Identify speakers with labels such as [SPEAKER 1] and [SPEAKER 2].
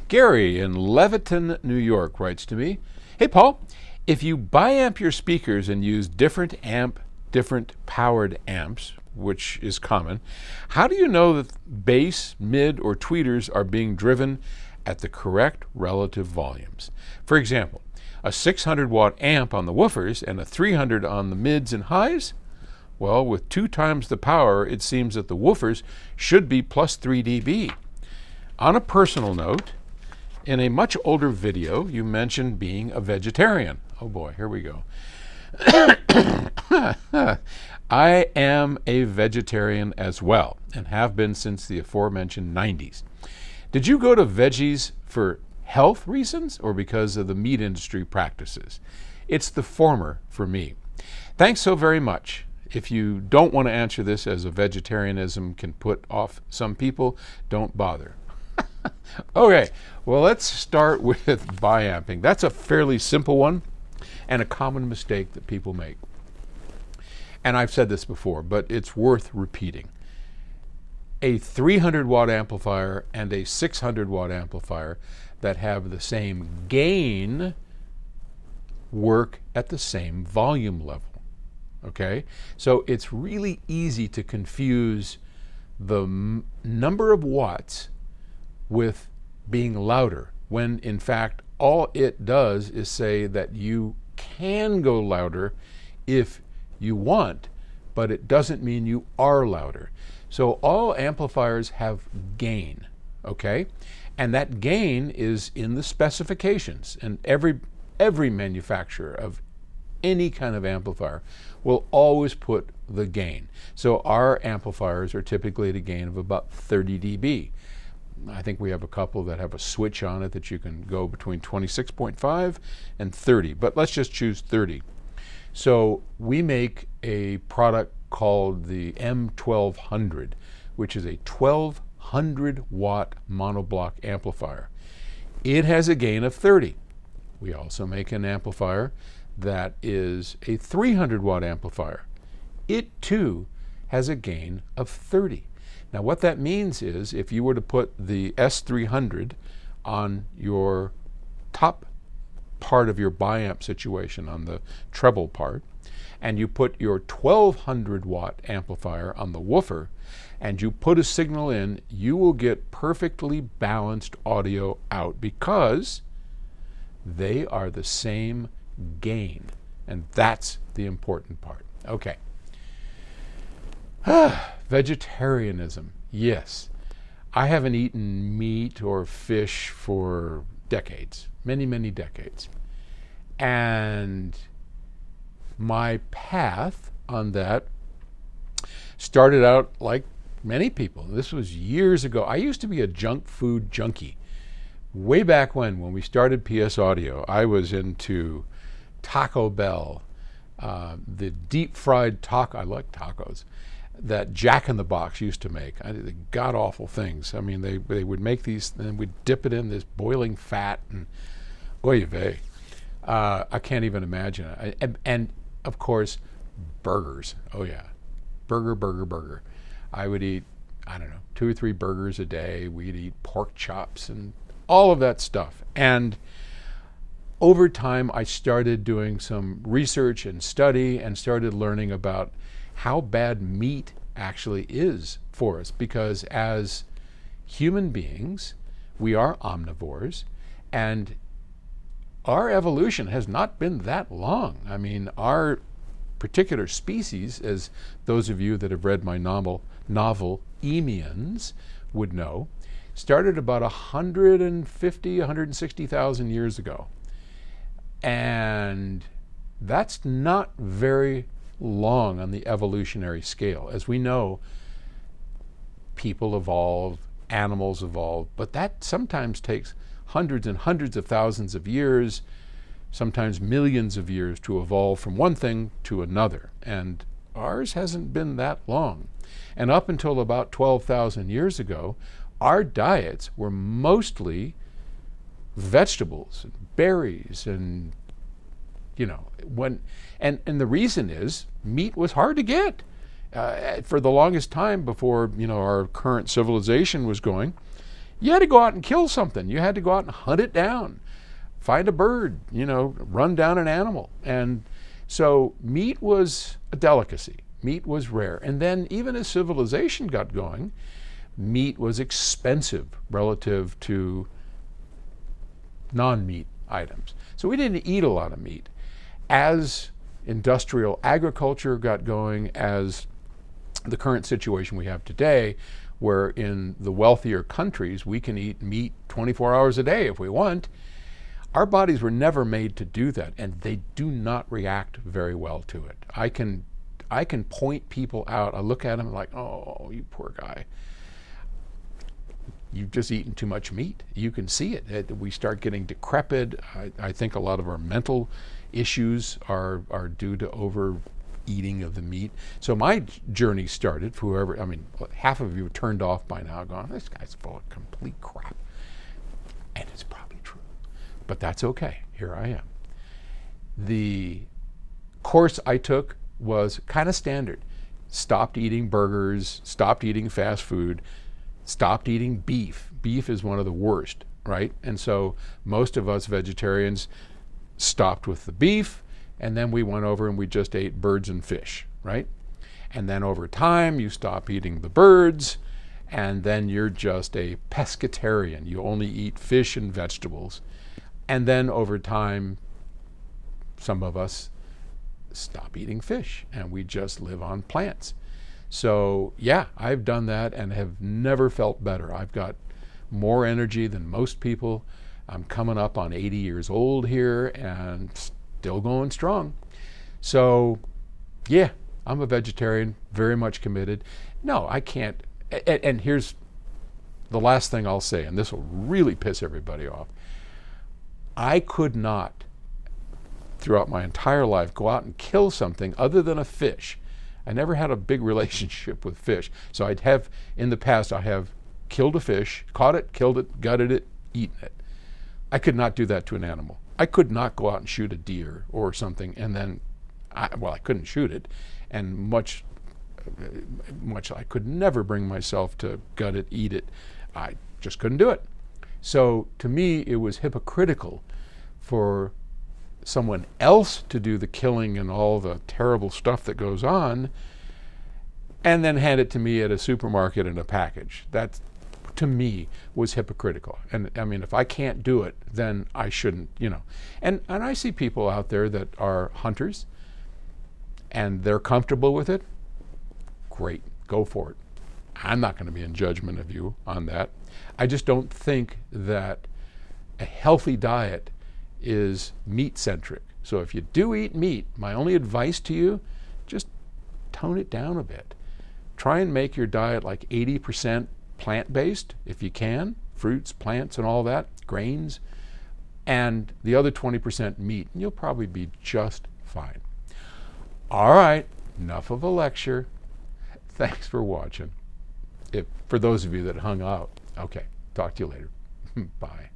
[SPEAKER 1] Gary in Leviton, New York writes to me, "Hey Paul, if you biamp your speakers and use different powered amps, which is common, how do you know that bass, mid, or tweeters are being driven at the correct relative volumes? For example, a 600 watt amp on the woofers and a 300 on the mids and highs? Well, with 2 times the power, it seems that the woofers should be plus 3 dB. On a personal note, in a much older video, you mentioned being a vegetarian. Oh boy, here we go. I am a vegetarian as well, and have been since the aforementioned 90s. Did you go to veggies for health reasons or because of the meat industry practices? It's the former for me. Thanks so very much. If you don't want to answer this, as a vegetarianism can put off some people, don't bother. Okay, well, let's start with biamping. That's a fairly simple one and a common mistake that people make. And I've said this before, but it's worth repeating. A 300 watt amplifier and a 600 watt amplifier that have the same gain work at the same volume level. Okay? So it's really easy to confuse the number of watts with being louder, when in fact all it does is say that you can go louder if you want, but it doesn't mean you are louder. So all amplifiers have gain, okay? And that gain is in the specifications, and every manufacturer of any kind of amplifier will always put the gain. So our amplifiers are typically at a gain of about 30 dB. I think we have a couple that have a switch on it that you can go between 26.5 and 30, but let's just choose 30. So we make a product called the M1200, which is a 1200 watt monoblock amplifier. It has a gain of 30. We also make an amplifier that is a 300 watt amplifier. It too has a gain of 30. Now what that means is, if you were to put the S300 on your top part of your biamp situation, on the treble part, and you put your 1200 watt amplifier on the woofer, and you put a signal in, you will get perfectly balanced audio out because they are the same gain. And that's the important part. Okay. Vegetarianism. Yes. I haven't eaten meat or fish for decades, many, many decades. And my path on that started out like many people. This was years ago. I used to be a junk food junkie. Way back when we started PS Audio, I was into Taco Bell, the deep fried taco. I like tacos that Jack in the Box used to make. The god awful things. I mean, they would make these, and we'd dip it in this boiling fat, and oy vey. I can't even imagine it. And of course, burgers. Oh yeah, burger. I would eat, I don't know, 2 or 3 burgers a day. We'd eat pork chops and all of that stuff. And over time, I started doing some research and study and started learning about how bad meat actually is for us, because as human beings, we are omnivores, and our evolution has not been that long. I mean, our particular species, as those of you that have read my novel Emians would know, started about 150, 160,000 years ago. And that's not very long on the evolutionary scale. As we know, people evolve, animals evolve, but that sometimes takes hundreds and hundreds of thousands of years, sometimes millions of years, to evolve from one thing to another. And ours hasn't been that long. And up until about 12,000 years ago, our diets were mostly vegetables and berries, and and the reason is meat was hard to get for the longest time before our current civilization was going. You had to go out and kill something. You had to go out and hunt it down, find a bird, run down an animal. And so meat was a delicacy. Meat was rare. And then even as civilization got going, meat was expensive relative to non-meat items. So we didn't eat a lot of meat. As industrial agriculture got going, as the current situation we have today, where in the wealthier countries we can eat meat 24 hours a day if we want, our bodies were never made to do that, and they do not react very well to it. I can point people out. I look at them like, oh, you poor guy. You've just eaten too much meat. You can see it. We start getting decrepit. I think a lot of our mental issues are due to overeating of the meat. So my journey started, half of you are turned off by now, going, this guy's full of complete crap. And it's probably true. But that's okay. Here I am. The course I took was kind of standard. Stopped eating burgers, stopped eating fast food, stopped eating beef. Beef is one of the worst, right? And so most of us vegetarians stopped with the beef, and then we went over and we just ate birds and fish, right? And then over time, you stop eating the birds, and then you're just a pescatarian. You only eat fish and vegetables. And then over time, some of us stop eating fish, and we just live on plants. So yeah, I've done that and have never felt better. I've got more energy than most people. I'm coming up on 80 years old here and still going strong. So yeah, I'm a vegetarian, very much committed. No, I can't. And here's the last thing I'll say, and this will really piss everybody off. I could not, throughout my entire life, go out and kill something other than a fish. I never had a big relationship with fish. So in the past, I have killed a fish, caught it, killed it, gutted it, eaten it. I could not do that to an animal. I could not go out and shoot a deer or something and then, I couldn't shoot it. And much, I could never bring myself to gut it, eat it. I just couldn't do it. So to me, it was hypocritical for someone else to do the killing and all the terrible stuff that goes on, and then hand it to me at a supermarket in a package. That, to me, was hypocritical. And I mean, if I can't do it, then I shouldn't, And I see people out there that are hunters, and they're comfortable with it. Great, go for it. I'm not going to be in judgment of you on that. I just don't think that a healthy diet is meat-centric. So if you do eat meat, my only advice to you, just tone it down a bit. Try and make your diet like 80% plant-based, if you can, fruits, plants, and all that, grains, and the other 20% meat, and you'll probably be just fine. All right, enough of a lecture. Thanks for watching. For those of you that hung out, okay, talk to you later. Bye.